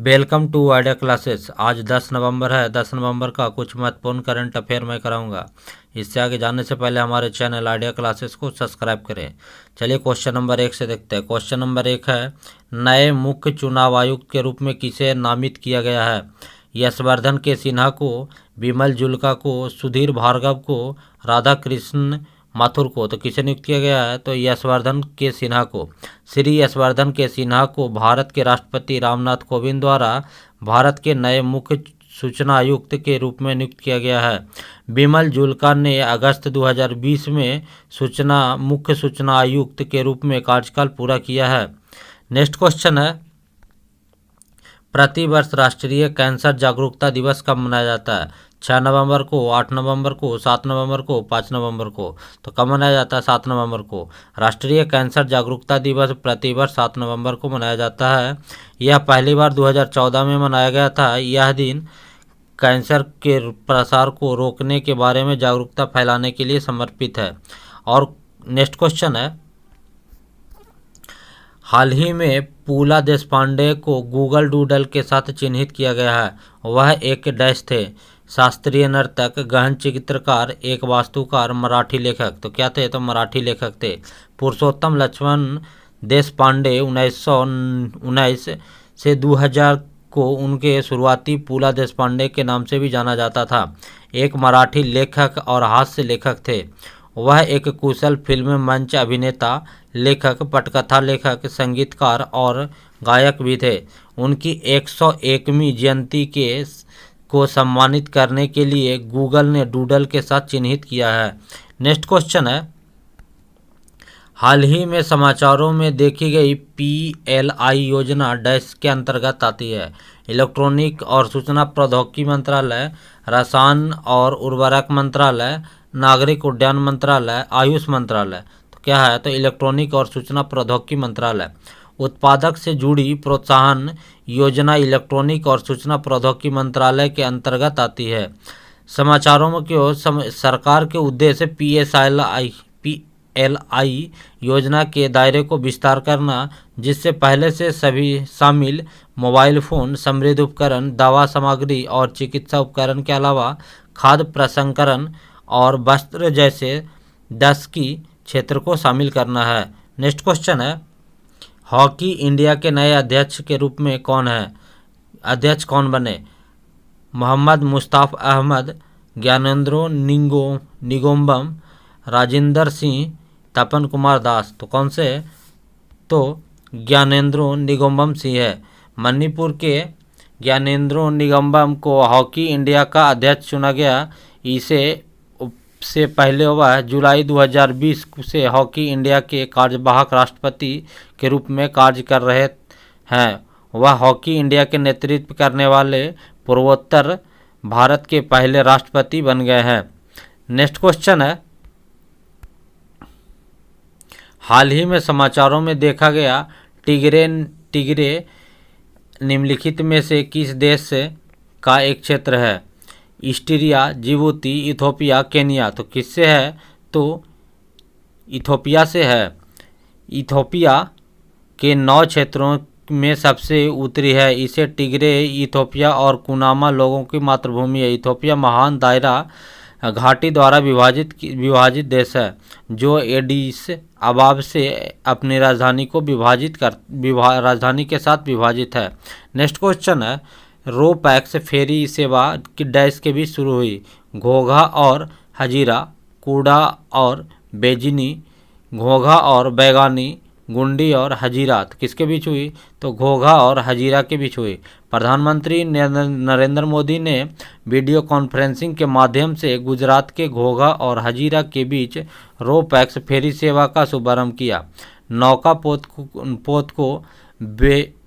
Welcome to idea classes. आज 10 नवंबर है। 10 नवंबर का कुछ महत्वपूर्ण करंट अफेयर मैं कराऊंगा। इससे आगे जानने से पहले हमारे चैनल आइडिया क्लासेस को सब्सक्राइब करें। चलिए क्वेश्चन नंबर 1 से देखते हैं। क्वेश्चन नंबर 1 है, नए मुख्य चुनाव आयुक्त के रूप में किसे नामित किया गया है? यशवर्धन के सिन्हा को, विमल जुल्का को, सुधीर भार्गव को, राधा कृष्ण माथुर को। तो किसे नियुक्त किया गया है? तो यशवर्धन के सिन्हा को। श्री यशवर्धन के सिन्हा को भारत के राष्ट्रपति रामनाथ कोविंद द्वारा भारत के नए मुख्य सूचना आयुक्त के रूप में नियुक्त किया गया है। विमल जुल्का ने अगस्त 2020 में मुख्य सूचना आयुक्त के रूप में कार्यकाल पूरा किया है। नेक्स्ट क्वेश्चन है, प्रतिवर्ष राष्ट्रीय कैंसर जागरूकता दिवस कब मनाया जाता है? 6 नवंबर को, 8 नवंबर को, 7 नवंबर को, 5 नवंबर को। तो कब मनाया जाता है? 7 नवंबर को। राष्ट्रीय कैंसर जागरूकता दिवस प्रतिवर्ष 7 नवंबर को मनाया जाता है। यह पहली बार 2014 में मनाया गया था। यह दिन कैंसर के प्रसार को रोकने के बारे में जागरूकता फैलाने के लिए समर्पित है। और नेक्स्ट क्वेश्चन है, हाल ही में पूला देशपांडे को गूगल डूडल के साथ चिन्हित किया गया है। वह एक डैश थे, शास्त्रीय नर्तक, गहन चित्रकार, एक वास्तुकार, मराठी लेखक। तो क्या थे? तो मराठी लेखक थे। पुरुषोत्तम लक्ष्मण देशपांडे 1919 से 2000 को उनके शुरुआती पूला देशपांडे के नाम से भी जाना जाता था। एक मराठी लेखक और हास्य लेखक थे। वह एक कुशल फिल्म मंच अभिनेता, लेखक, पटकथा लेखक, संगीतकार और गायक भी थे। उनकी 101वीं जयंती को सम्मानित करने के लिए गूगल ने डूडल के साथ चिन्हित किया है। नेक्स्ट क्वेश्चन है, हाल ही में समाचारों में देखी गई PLI योजना डैश के अंतर्गत आती है? इलेक्ट्रॉनिक और सूचना प्रौद्योगिकी मंत्रालय, रसायन और उर्वरक मंत्रालय, नागरिक उड्डयन मंत्रालय, आयुष मंत्रालय। तो क्या है? तो इलेक्ट्रॉनिक और सूचना प्रौद्योगिकी मंत्रालय। उत्पादक से जुड़ी प्रोत्साहन योजना इलेक्ट्रॉनिक और सूचना प्रौद्योगिकी मंत्रालय के अंतर्गत आती है। समाचारों में क्यों सरकार के उद्देश्य PLI योजना के दायरे को विस्तार करना, जिससे पहले से सभी शामिल मोबाइल फोन, समृद्ध उपकरण, दवा सामग्री और चिकित्सा उपकरण के अलावा खाद्य प्रसंस्करण और वस्त्र जैसे 10 की क्षेत्र को शामिल करना है। नेक्स्ट क्वेश्चन है, हॉकी इंडिया के नए अध्यक्ष के रूप में अध्यक्ष कौन बने? मोहम्मद मुश्ताक अहमद, ज्ञानेंद्रो निगोम्बम, राजिंदर सिंह, तपन कुमार दास। तो कौन से? तो ज्ञानेंद्रो निगोम्बम सिंह है। मणिपुर के ज्ञानेंद्रो निगोम्बम को हॉकी इंडिया का अध्यक्ष चुना गया। इसे से पहले वह जुलाई 2020 से हॉकी इंडिया के कार्यवाहक राष्ट्रपति के रूप में कार्य कर रहे हैं। वह हॉकी इंडिया के नेतृत्व करने वाले पूर्वोत्तर भारत के पहले राष्ट्रपति बन गए हैं। नेक्स्ट क्वेश्चन है, हाल ही में समाचारों में देखा गया टिग्रे निम्नलिखित में से किस देश का एक क्षेत्र है? इस्टीरिया, जिबूती, इथोपिया, केनिया। तो किससे है? तो इथोपिया से है। इथोपिया के 9 क्षेत्रों में सबसे उत्तरी है। इसे टिग्रे, इथोपिया और कुनामा लोगों की मातृभूमि है। इथोपिया महान दायरा घाटी द्वारा विभाजित देश है, जो एडिस अबाब से अपनी राजधानी के साथ विभाजित है। नेक्स्ट क्वेश्चन है, रो पैक्स फेरी सेवा की डैश के बीच शुरू हुई? घोघा और हजीरा, कूड़ा और बेजिनी, घोघा और बैगानी, गुंडी और हजीरा। तो किसके बीच हुई? तो घोघा और हजीरा के बीच हुई। प्रधानमंत्री नरेंद्र मोदी ने वीडियो कॉन्फ्रेंसिंग के माध्यम से गुजरात के घोघा और हजीरा के बीच रो पैक्स फेरी सेवा का शुभारंभ किया। नौका पोत को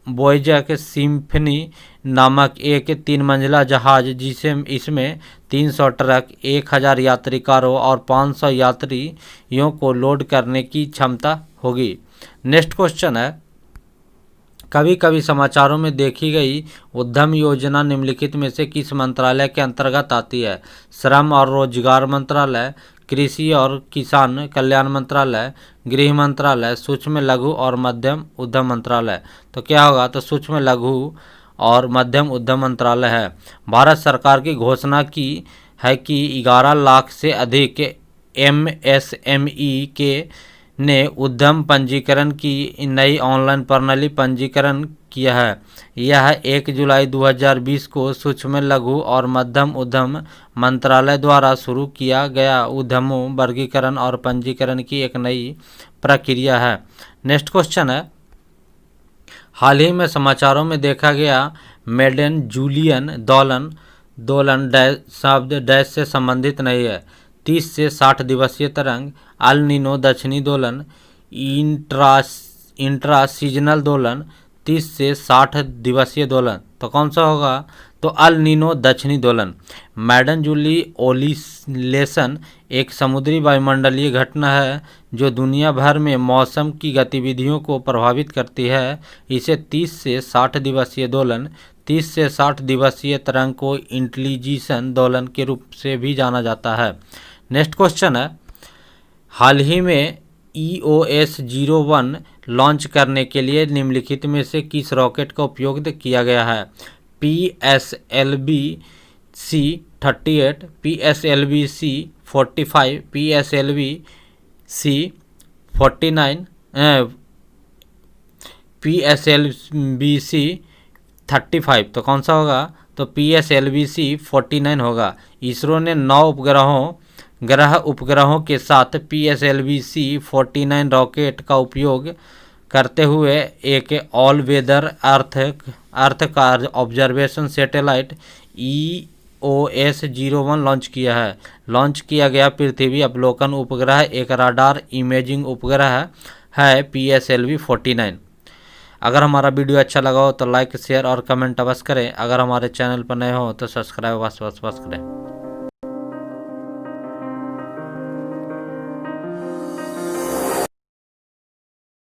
वोयेजर सिम्फनी नामक एक 3 मंजिला जहाज, इसमें 300 ट्रक, 1000 यात्री कारों और 500 यात्रियों को लोड करने की क्षमता होगी। नेक्स्ट क्वेश्चन है, कभी कभी समाचारों में देखी गई उद्यम योजना निम्नलिखित में से किस मंत्रालय के अंतर्गत आती है? श्रम और रोजगार मंत्रालय, कृषि और किसान कल्याण मंत्रालय, गृह मंत्रालय, सूक्ष्म लघु और मध्यम उद्यम मंत्रालय। तो क्या होगा? तो सूक्ष्म लघु और मध्यम उद्यम मंत्रालय है। भारत सरकार की घोषणा की है कि 11 लाख से अधिक MSME के ने उद्यम पंजीकरण की नई ऑनलाइन प्रणाली पंजीकरण किया है। यह 1 जुलाई 2020 को सूक्ष्म लघु और मध्यम उद्यम मंत्रालय द्वारा शुरू किया गया उद्यमों वर्गीकरण और पंजीकरण की एक नई प्रक्रिया है। नेक्स्ट क्वेश्चन है, हाल ही में समाचारों में देखा गया मेडन जूलियन दोलन शब्द डैश से संबंधित नहीं है। 30 से 60 दिवसीय तरंग, अल नीनो दक्षिणी दोलन, इंट्रा सीजनल दोलन, 30 से 60 दिवसीय दोलन। तो कौन सा होगा? तो अल नीनो दक्षिणी दोलन। मैडन जूली ओलिलेशन एक समुद्री वायुमंडलीय घटना है जो दुनिया भर में मौसम की गतिविधियों को प्रभावित करती है। इसे 30 से 60 दिवसीय दोलन, 30 से 60 दिवसीय तरंग को इंटेलिजेंस दोलन के रूप से भी जाना जाता है। नेक्स्ट क्वेश्चन है, हाल ही में EOS 01 लॉन्च करने के लिए निम्नलिखित में से किस रॉकेट का उपयोग किया गया है? PSLV-C-38, PSLV-C-45, PSLV-C-49, PSLV-C-35। तो कौन सा होगा? तो PSLV-C-49 होगा। इसरो ने 9 ग्रह उपग्रहों के साथ PSLV-C-49 रॉकेट का उपयोग करते हुए एक ऑल वेदर अर्थ का ऑब्जर्वेशन सैटेलाइट EOS 01 लॉन्च किया है। लॉन्च किया गया पृथ्वी अवलोकन उपग्रह एक राडार इमेजिंग उपग्रह है PSLV-49। अगर हमारा वीडियो अच्छा लगा हो तो लाइक शेयर और कमेंट अवश्य करें। अगर हमारे चैनल पर नए हो तो सब्सक्राइब अवश्य करें।